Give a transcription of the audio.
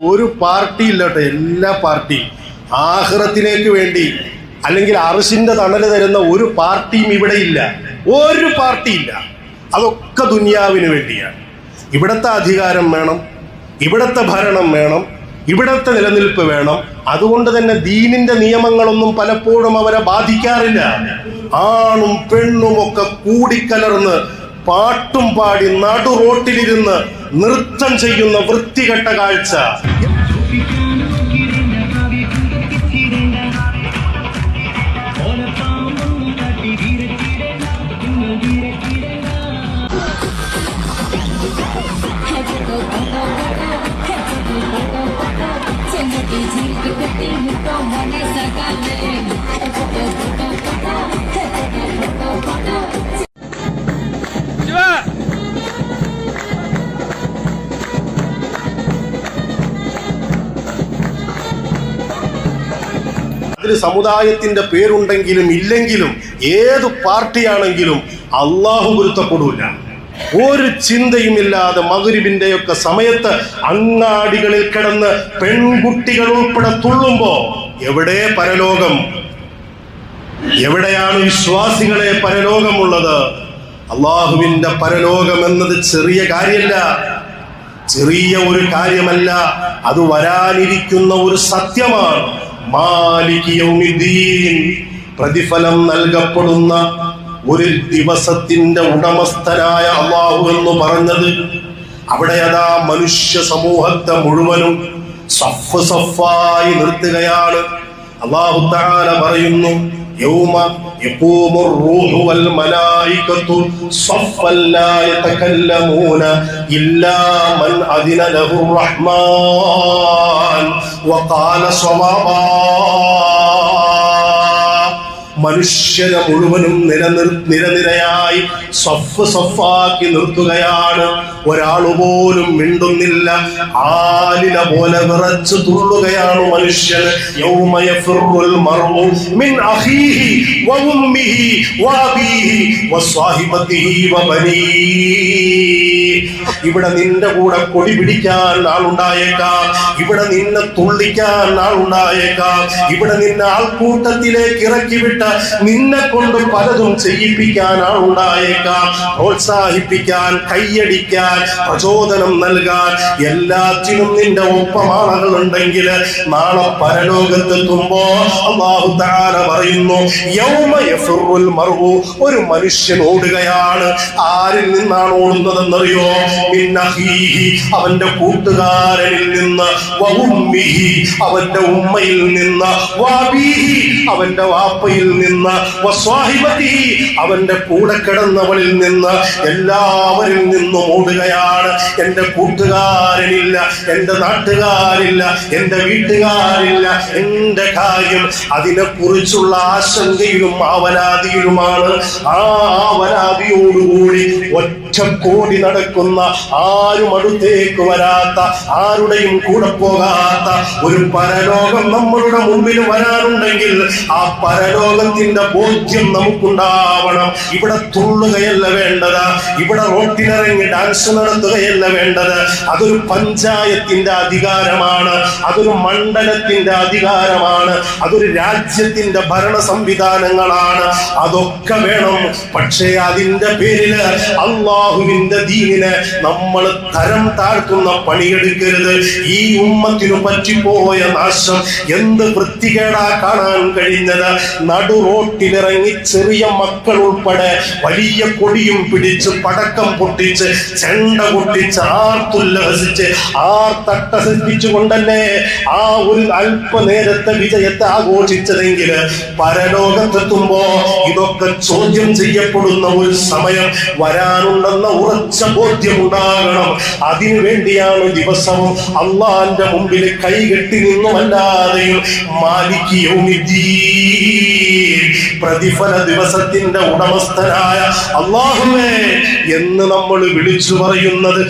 ഒരു പാർട്ടി ഇല്ലോട്ടെ, എല്ലാ പാർട്ടിയും ആഖിറത്തിലേക്ക് വേണ്ടി അല്ലെങ്കിൽ അർശിന്റെ തണല് തരുന്ന ഒരു പാർട്ടിയും ഇവിടെ ഇല്ല. ഒരു പാർട്ടിയില്ല. അതൊക്കെ ദുനിയാവിന് വേണ്ടിയാണ്. ഇവിടത്തെ അധികാരം വേണം, ഇവിടത്തെ ഭരണം വേണം, ഇവിടത്തെ നിലനിൽപ്പ് വേണം. അതുകൊണ്ട് തന്നെ ദീനിന്റെ നിയമങ്ങളൊന്നും പലപ്പോഴും അവരെ ബാധിക്കാറില്ല. ആണും പെണ്ണും ഒക്കെ കൂടിക്കലർന്ന് പാട്ടും പാടി നടു റോട്ടിലിരുന്ന് നൃത്തം ചെയ്യുന്ന വൃത്തികെട്ട കാഴ്ച. അതിൽ സമുദായത്തിന്റെ പേരുണ്ടെങ്കിലും ഇല്ലെങ്കിലും ഏത് പാർട്ടിയാണെങ്കിലും അള്ളാഹു പൊരുത്തപ്പെടൂല. ഒരു ചിന്തയുമില്ലാതെ മഗ്‌രിബിന്റെയൊക്കെ സമയത്ത് അങ്ങാടികളിൽ കിടന്ന് പെൺകുട്ടികൾ ഉൾപ്പെടെ തുള്ളുമ്പോ എവിടെ പരലോകം? എവിടെയാണ് വിശ്വാസികളെ പരലോകമുള്ളത്? അള്ളാഹുവിന്റെ പരലോകം എന്നത് ചെറിയ കാര്യമല്ല, ചെറിയ ഒരു കാര്യമല്ല. അത് വരാനിരിക്കുന്ന ഒരു സത്യമാണ്. മാലിക് യൗമിദ്ദീൻ, പ്രതിഫലം നൽകപ്പെടുന്ന ഒരു ദിവസത്തിന്റെ ഉടമസ്ഥനായ അള്ളാഹു എന്ന് പറഞ്ഞത്. അവിടെ അതാ മനുഷ്യ സമൂഹത്തെ മുഴുവനും സഫ് സഫായി നിർത്തുകയാണ്. അല്ലാഹു തആല പറയുന്നു, യൗമ യഖൂമുർ റൂഹു വൽ മലായികതു സഫൻ ലാ യതകല്ലമൂന ഇല്ലാ മൻ അദിന ലഹുർ റഹ്മാൻ വഖാല സ്വവാബാ. മനുഷ്യരെ മുഴുവനും നിരനിരയായി സഫ് സഫാക്കി നിർത്തുകയാണ്. ഒരാളുപോലും മിണ്ടുന്നില്ല. ആലില പോലെ വിറച്ചു തുള്ളുകയാണ് മനുഷ്യൻ. യൗമ യഫിറുൽ മർഉ മിൻ അഖീഹി വ ഉമ്മിഹി വ അബീഹി വ സ്വഹിബതിഹി വ ബനീഹി. ഇവിടെ നിന്റെ കൂടെ കൊടി പിടിക്കാൻ ആളുണ്ടായേക്കാം, ഇവിടെ നിന്നെ തുള്ളിക്കാൻ ആളുണ്ടായേക്കാം, ഇവിടെ നിന്നെ ആൾക്കൂട്ടത്തിലേക്ക് ഇറക്കി വിട്ട നിന്നെ കൊണ്ട് പലതും ചെയ്യിപ്പിക്കാൻ ആളുണ്ടായേക്കാം, പ്രോത്സാഹിപ്പിക്കാൻ, കൈയടിക്കാൻ, പ്രചോദനം നൽകാൻ, എല്ലാത്തിനും നിന്റെ ഒപ്പമാളുകൾ ഉണ്ടെങ്കിൽ നാളെ പരലോകത്തെത്തുമ്പോ അല്ലാഹു തആല പറയുന്നു, യൗമ യഫിറുൽ മർഉ, ഒരു മനുഷ്യൻ ഓടുകയാണ്. ആരിൽ നിന്നാണ് ഓടുന്നതെന്നറിയോ? മിൻ അഖീഹി, അവന്റെ കൂട്ടുകാരനിൽ നിന്ന്, വ ഉമ്മിഹി, അവന്റെ ഉമ്മയിൽ നിന്ന്, വ അബീഹി, അവന്റെ വാപ്പയിൽ നിന്ന്, വ സ്വഹിബതിഹി, അവന്റെ കൂടെ കിടന്നവളിൽ നിന്ന്, എല്ലാവരിൽ നിന്നും ഓടുകയാണ്. എന്റെ കൂട്ടുകാരനില്ല, എന്റെ നാട്ടുകാരില്ല, എന്റെ വീട്ടുകാരില്ല, എന്റെ കാര്യം, അതിനെ കുറിച്ചുള്ള ആശങ്കയിലും ആവലാതിയിലുമാണ്. ആ ആവലാതിയോടുകൂടി ഒറ്റക്കോടി നടക്കുന്ന, ആരും അടുത്തേക്ക് വരാത്ത, ആരുടെയും കൂടെ പോകാത്ത ഒരു പരലോകം നമ്മളുടെ മുമ്പിൽ വരാനുണ്ടെങ്കിൽ ആ പരലോകത്തിന്റെ ബോധ്യം നമുക്കുണ്ടാവണം. ഇവിടെ തുള്ളുകയല്ല വേണ്ടത്, ഇവിടെ റോട്ടിലിറങ്ങി ഡാൻസ് നടത്തുകയല്ല വേണ്ടത്. അതൊരു പഞ്ചായത്തിന്റെ അധികാരമാണ്, അതൊരു മണ്ഡലത്തിന്റെ അധികാരമാണ്, അതൊരു രാജ്യത്തിന്റെ ഭരണ സംവിധാനങ്ങളാണ്. അതൊക്കെ വേണം. പക്ഷേ അതിന്റെ പേരില് അള്ളാഹുവിന്റെ ദീനിനെ നമ്മൾ തരം താഴ്ത്തുന്ന പണിയെടുക്കരുത്. ഈ ഉമ്മത്തിനു പറ്റിപ്പോയ നാശം എന്ത് വൃത്തികേടാ കാണാൻ കഴിഞ്ഞത്. നടു റോട്ടിലിറങ്ങി ചെറിയ മക്കൾ ഉൾപ്പെടെ വലിയ കൊടിയും പിടിച്ച്, പടക്കം പൊട്ടിച്ച്, ചെണ്ട പൊട്ടിച്ച്, ആർത്തുല്ലസിച്ച്, ആർത്തട്ടഹസിച്ചുകൊണ്ടല്ലേ ആ ഒരു അല്പനേരത്തെ വിജയത്തെ ആഘോഷിച്ചതെങ്കിൽ പരലോകത്തെത്തുമ്പോ ഇതൊക്കെ ചോദ്യം ചെയ്യപ്പെടുന്ന ഒരു സമയം വരാനുണ്ടെന്ന ഉറച്ച ബോധ്യം ഉണ്ടാകണം. അതിനു വേണ്ടിയാണ് ദിവസവും അള്ളാന്റെ മുമ്പിൽ കൈകെട്ടി നിന്നുമല്ലാതെയും മാലിക് യൗമിദ്ദീൻ, പ്രതിഫല ദിവസത്തിന്റെ ഉടമസ്ഥനായ അല്ലാഹുവേ എന്ന് നമ്മൾ വിളിച്ചു പറയുന്നത്.